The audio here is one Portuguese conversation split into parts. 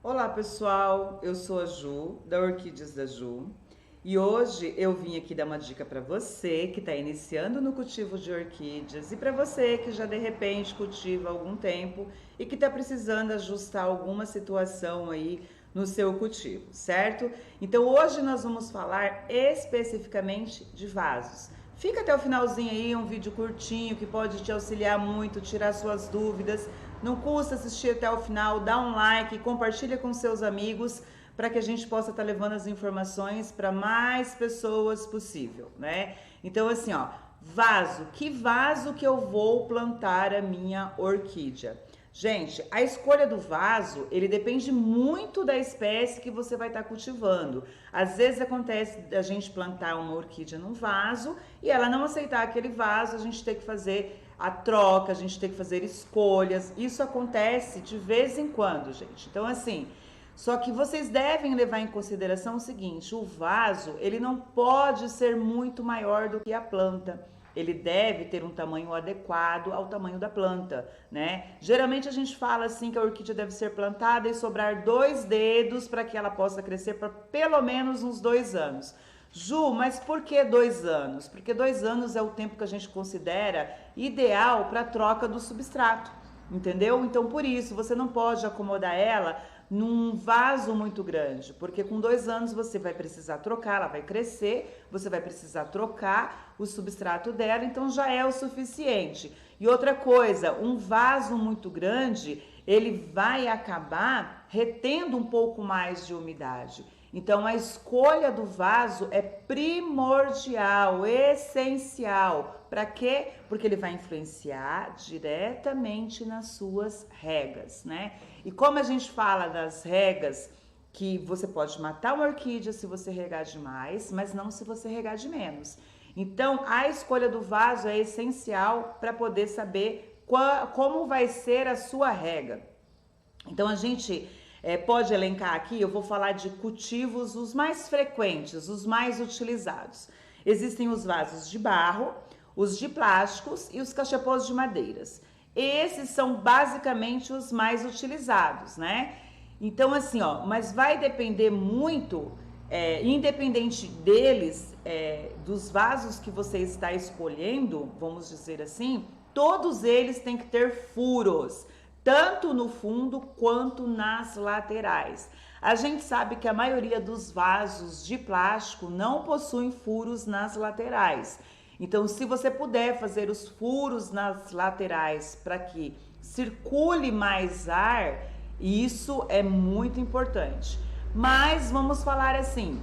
Olá pessoal, eu sou a Ju, da Orquídeas da Ju, e hoje eu vim aqui dar uma dica para você que está iniciando no cultivo de orquídeas e para você que já de repente cultiva há algum tempo e que está precisando ajustar alguma situação aí no seu cultivo, certo? Então hoje nós vamos falar especificamente de vasos. Fica até o finalzinho aí, um vídeo curtinho que pode te auxiliar muito, tirar suas dúvidas. Não custa assistir até o final, dá um like, compartilha com seus amigos para que a gente possa estar levando as informações para mais pessoas possível, né? Então assim, ó, vaso, que vaso que eu vou plantar a minha orquídea? Gente, a escolha do vaso, ele depende muito da espécie que você vai estar cultivando. Às vezes acontece a gente plantar uma orquídea num vaso e ela não aceitar aquele vaso, a gente tem que fazer a troca, a gente tem que fazer escolhas. Isso acontece de vez em quando, gente. Então, assim, só que vocês devem levar em consideração o seguinte: o vaso, ele não pode ser muito maior do que a planta. Ele deve ter um tamanho adequado ao tamanho da planta, né? Geralmente a gente fala assim que a orquídea deve ser plantada e sobrar 2 dedos para que ela possa crescer por pelo menos uns 2 anos. Ju, mas por que 2 anos? Porque 2 anos é o tempo que a gente considera ideal para a troca do substrato, entendeu? Então por isso você não pode acomodar ela num vaso muito grande, porque com 2 anos você vai precisar trocar, ela vai crescer, você vai precisar trocar o substrato dela, então já é o suficiente. E outra coisa, um vaso muito grande, ele vai acabar retendo um pouco mais de umidade. Então a escolha do vaso é primordial, essencial. Para quê? Porque ele vai influenciar diretamente nas suas regas, né? E como a gente fala das regas, que você pode matar uma orquídea se você regar demais, mas não se você regar de menos. Então a escolha do vaso é essencial para poder saber como vai ser a sua rega. Então a gente pode elencar aqui, eu vou falar de cultivos os mais frequentes, os mais utilizados. Existem os vasos de barro, os de plásticos e os cachepôs de madeiras. Esses são basicamente os mais utilizados, né? Então assim, ó, mas vai depender muito, independente deles, dos vasos que você está escolhendo, vamos dizer assim, todos eles têm que ter furos, tanto no fundo quanto nas laterais. A gente sabe que a maioria dos vasos de plástico não possuem furos nas laterais. Então, se você puder fazer os furos nas laterais para que circule mais ar, isso é muito importante. Mas vamos falar assim,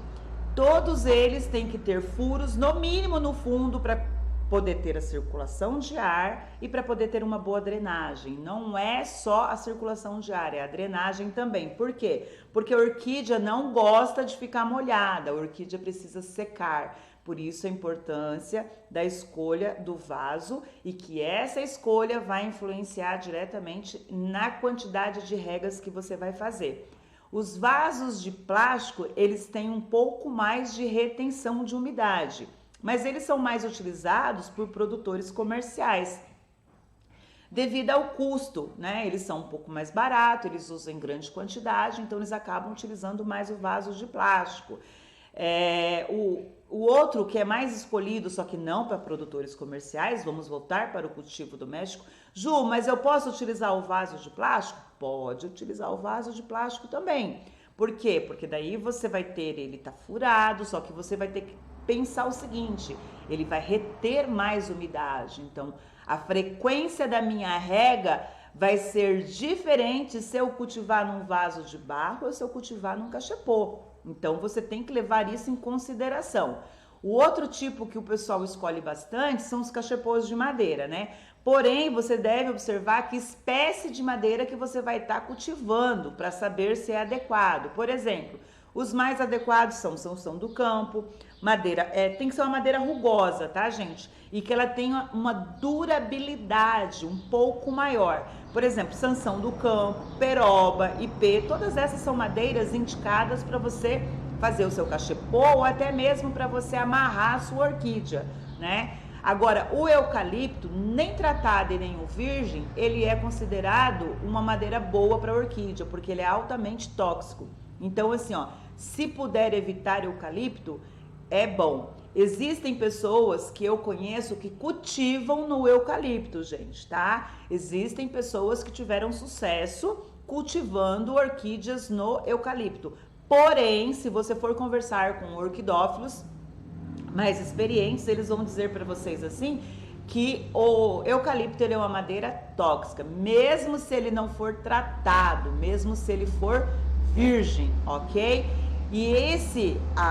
todos eles têm que ter furos, no mínimo no fundo, para poder ter a circulação de ar e para poder ter uma boa drenagem. Não é só a circulação de ar, é a drenagem também. Por quê? Porque a orquídea não gosta de ficar molhada, a orquídea precisa secar. Por isso a importância da escolha do vaso e que essa escolha vai influenciar diretamente na quantidade de regas que você vai fazer. Os vasos de plástico, eles têm um pouco mais de retenção de umidade, mas eles são mais utilizados por produtores comerciais devido ao custo, né? Eles são um pouco mais baratos, eles usam em grande quantidade, então eles acabam utilizando mais o vaso de plástico. O outro que é mais escolhido, só que não para produtores comerciais, vamos voltar para o cultivo doméstico. Ju, mas eu posso utilizar o vaso de plástico? Pode utilizar o vaso de plástico também. Por quê? Porque daí você vai ter, ele tá furado, só que você vai ter que pensar o seguinte, ele vai reter mais umidade, então a frequência da minha rega vai ser diferente se eu cultivar num vaso de barro ou se eu cultivar num cachepô. Então você tem que levar isso em consideração. O outro tipo que o pessoal escolhe bastante são os cachepôs de madeira, né? Porém, você deve observar que espécie de madeira que você vai estar cultivando para saber se é adequado. Por exemplo, os mais adequados são do campo, madeira, tem que ser uma madeira rugosa, tá, gente? E que ela tenha uma durabilidade um pouco maior. Por exemplo, Sansão do campo, peroba, ipê, todas essas são madeiras indicadas para você fazer o seu cachepô ou até mesmo para você amarrar a sua orquídea, né? Agora, o eucalipto, nem tratado e nem o virgem, ele é considerado uma madeira boa para orquídea, porque ele é altamente tóxico. Então, assim, ó, se puder evitar eucalipto, é bom. Existem pessoas que eu conheço que cultivam no eucalipto, gente, tá? Existem pessoas que tiveram sucesso cultivando orquídeas no eucalipto. Porém, se você for conversar com orquidófilos mais experientes, eles vão dizer para vocês assim que o eucalipto ele é uma madeira tóxica, mesmo se ele não for tratado, mesmo se ele for virgem, ok? E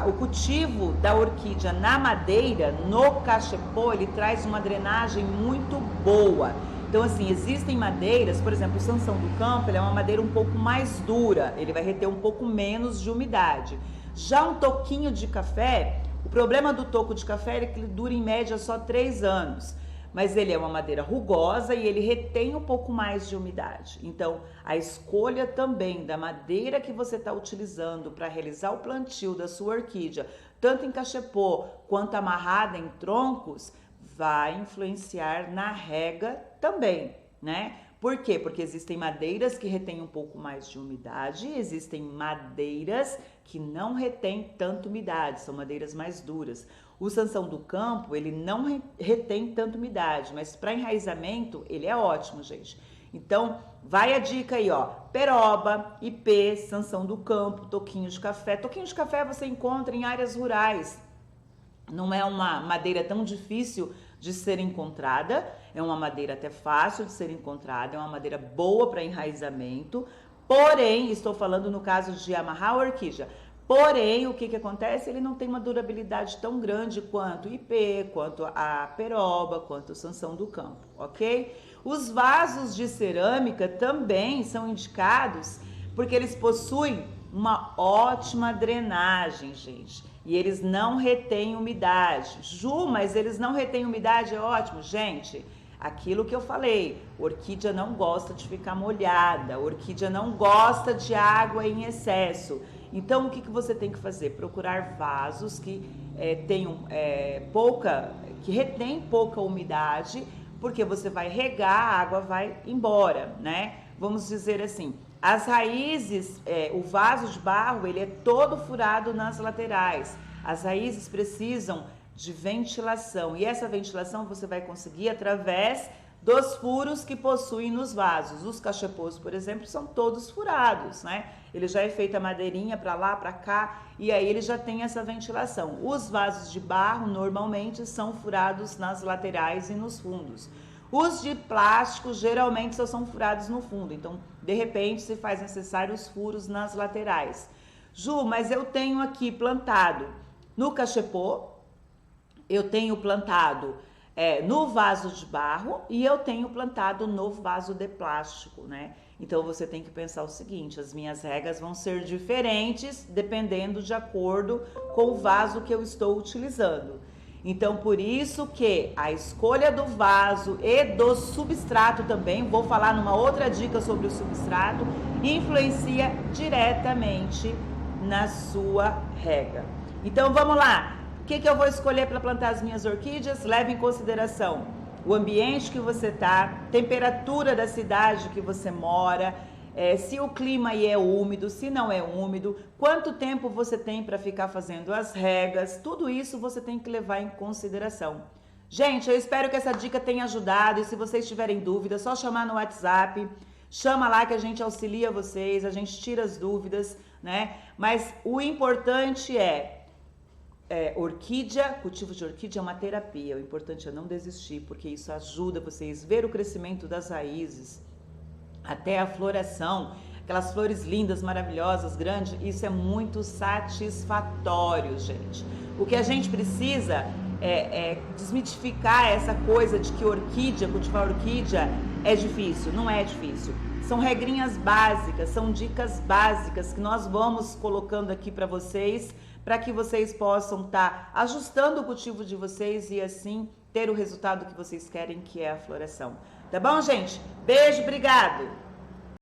o cultivo da orquídea na madeira, no cachepô, ele traz uma drenagem muito boa. Então, assim, existem madeiras, por exemplo, o Sansão do Campo, ele é uma madeira um pouco mais dura, ele vai reter um pouco menos de umidade. Já um toquinho de café, o problema do toco de café é que ele dura em média só 3 anos. Mas ele é uma madeira rugosa e ele retém um pouco mais de umidade. Então, a escolha também da madeira que você está utilizando para realizar o plantio da sua orquídea, tanto em cachepô quanto amarrada em troncos, vai influenciar na rega também, né? Por quê? Porque existem madeiras que retêm um pouco mais de umidade, existem madeiras que não retêm tanta umidade, são madeiras mais duras. O Sansão do Campo, ele não retém tanta umidade, mas para enraizamento, ele é ótimo, gente. Então, vai a dica aí, ó, peroba, ipê, Sansão do Campo, toquinho de café. Toquinho de café você encontra em áreas rurais. Não é uma madeira tão difícil de ser encontrada, é uma madeira até fácil de ser encontrada, é uma madeira boa para enraizamento, porém, estou falando no caso de amarrar a orquídea, porém, o que acontece? Ele não tem uma durabilidade tão grande quanto o ipê, quanto a peroba, quanto o Sansão do Campo, ok? Os vasos de cerâmica também são indicados porque eles possuem uma ótima drenagem, gente. E eles não retêm umidade. Ju, mas eles não retêm umidade, é ótimo. Gente, aquilo que eu falei, orquídea não gosta de ficar molhada, orquídea não gosta de água em excesso. Então, o que você tem que fazer? Procurar vasos que tenham que retém pouca umidade, porque você vai regar, a água vai embora, né? Vamos dizer assim, as raízes, o vaso de barro, ele é todo furado nas laterais. As raízes precisam de ventilação e essa ventilação você vai conseguir através dos furos que possuem nos vasos. Os cachepôs, por exemplo, são todos furados, né? Ele já é feita a madeirinha para lá, para cá e aí ele já tem essa ventilação. Os vasos de barro normalmente são furados nas laterais e nos fundos. Os de plástico geralmente só são furados no fundo, então de repente se faz necessário os furos nas laterais. Ju, mas eu tenho aqui plantado no cachepô, eu tenho plantado no vaso de barro e eu tenho plantado no vaso de plástico, né? Então você tem que pensar o seguinte, as minhas regas vão ser diferentes dependendo de acordo com o vaso que eu estou utilizando. Então, por isso que a escolha do vaso e do substrato também, vou falar numa outra dica sobre o substrato, influencia diretamente na sua rega. Então, vamos lá. O que eu vou escolher para plantar as minhas orquídeas? Leve em consideração o ambiente que você está, temperatura da cidade que você mora, se o clima aí é úmido, se não é úmido, quanto tempo você tem para ficar fazendo as regas, tudo isso você tem que levar em consideração. Gente, eu espero que essa dica tenha ajudado e se vocês tiverem dúvidas, é só chamar no WhatsApp, chama lá que a gente auxilia vocês, a gente tira as dúvidas, né? Mas o importante orquídea, cultivo de orquídea é uma terapia, o importante é não desistir, porque isso ajuda vocês a ver o crescimento das raízes, até a floração, aquelas flores lindas, maravilhosas, grandes, isso é muito satisfatório, gente. O que a gente precisa é desmitificar essa coisa de que orquídea, cultivar orquídea é difícil, não é difícil. São regrinhas básicas, são dicas básicas que nós vamos colocando aqui para vocês, para que vocês possam estar ajustando o cultivo de vocês e assim ter o resultado que vocês querem, que é a floração. Tá bom, gente? Beijo, obrigado!